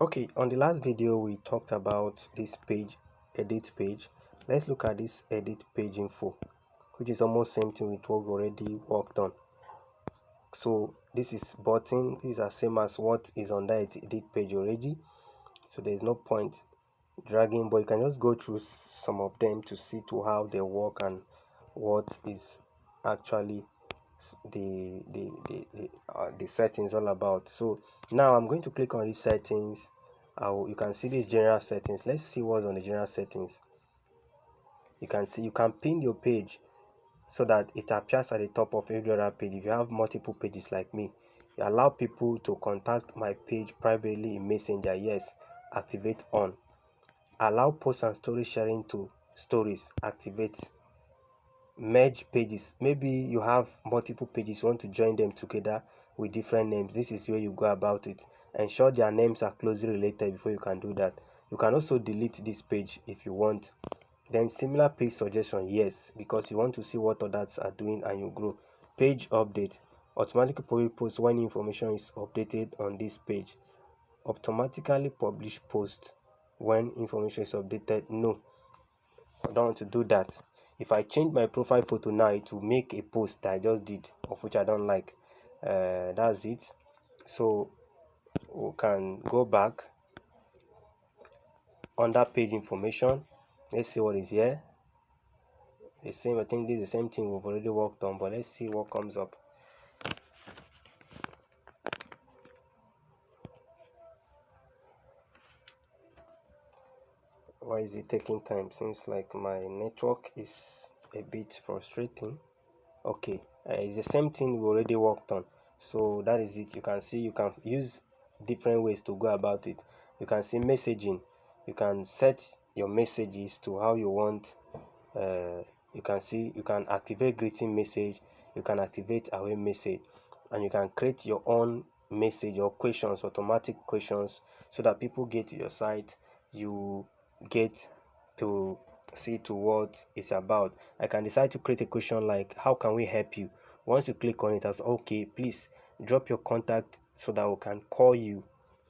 Okay, on the last video we talked about this page, edit page. Let's look at this edit page info, which is almost same thing with what we already worked on. So this is button. These are same as what is on that edit page already, so there's no point dragging, but you can just go through some of them to see to how they work and what is actually the settings all about. So now I'm going to click on these settings. You can see these general settings. Let's see what's on the general settings. You can see you can pin your page so that it appears at the top of every other page. If you have multiple pages like me, you allow people to contact my page privately in Messenger. Yes, activate on. Allow post and story sharing to stories, activate. Merge pages. Maybe you have multiple pages, you want to join them together with different names. This is where you go about it. Ensure their names are closely related before you can do that. You can also delete this page if you want. Then similar page suggestion, yes, because you want to see what others are doing and you grow. Page update, automatically post when information is updated on this page. Automatically publish post when information is updated. No, I don't want to do that. If I change my profile photo now, it will make a post that I just did, of which I don't like. That's it. So we can go back under page information. Let's see what is here. The same, I think this is the same thing we've already worked on, but let's see what comes up. Why is it taking time? Seems like my network is a bit frustrating. Okay, it's the same thing we already worked on, so that is it. You can see you can use different ways to go about it. You can see messaging. You can set your messages to how you want. You can see you can activate greeting message, you can activate away message, and you can create your own message or questions, automatic questions, so that people get to your site, you get to see to what it's about. I can decide to create a question like, how can we help you? Once you click on it, as okay, please drop your contact so that we can call you.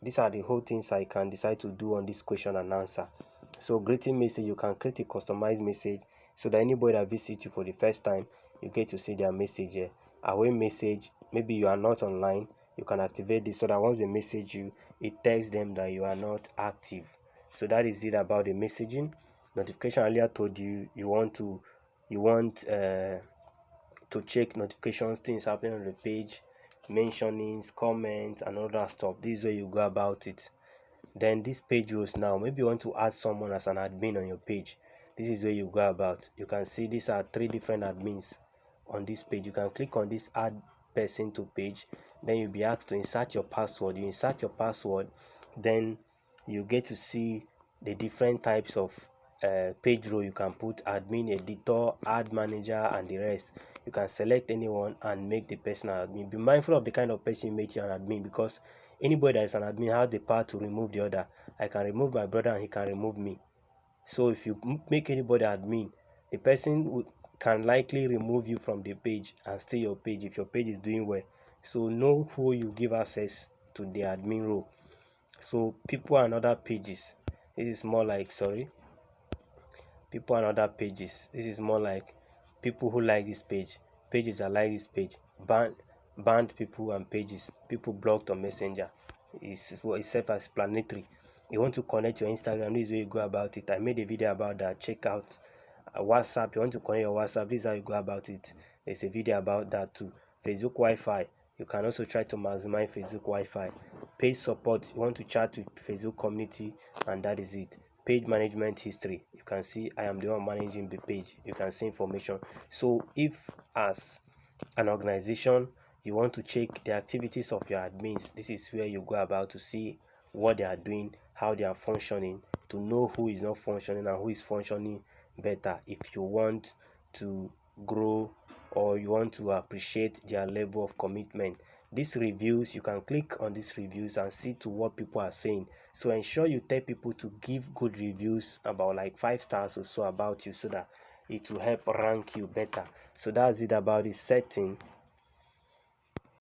These are the whole things I can decide to do on this question and answer. So greeting message, you can create a customized message so that anybody that visits you for the first time, you get to see their message here. Away message, maybe you are not online, you can activate this so that once they message you, it tells them that you are not active. So that is it about the messaging. Notification, earlier told you you want to check notifications, things happening on the page, mentionings, comments, and all that stuff. This is where you go about it. Then this page rules. Now maybe you want to add someone as an admin on your page. This is where you go about. You can see these are 3 different admins on this page. You can click on this add person to page, then you'll be asked to insert your password. You insert your password, then you get to see the different types of page role you can put: admin, editor, ad manager, and the rest. You can select anyone and make the person an admin. Be mindful of the kind of person you make you an admin, because anybody that is an admin has the power to remove the other. I can remove my brother and he can remove me. So if you make anybody admin, the person can likely remove you from the page and stay your page if your page is doing well. So know who you give access to the admin role. So people and other pages, this is more like, sorry, people and other pages, this is more like people who like this page, pages that like this page, banned people and pages, people blocked on Messenger. It's self-explanatory. You want to connect your Instagram, this is where you go about it. I made a video about that. Check out WhatsApp. You want to connect your WhatsApp, this is how you go about it. There's a video about that too. Facebook Wi-Fi, you can also try to maximize Facebook Wi-Fi. Page support, you want to chat with Facebook community, and that is it. Page management history, you can see I am the one managing the page. You can see information. So if as an organization you want to check the activities of your admins, this is where you go about to see what they are doing, how they are functioning, to know who is not functioning and who is functioning better, if you want to grow or you want to appreciate their level of commitment. These reviews, you can click on these reviews and see to what people are saying. So ensure you tell people to give good reviews, about like 5 stars or so about you, so that it will help rank you better. So that's it about this setting.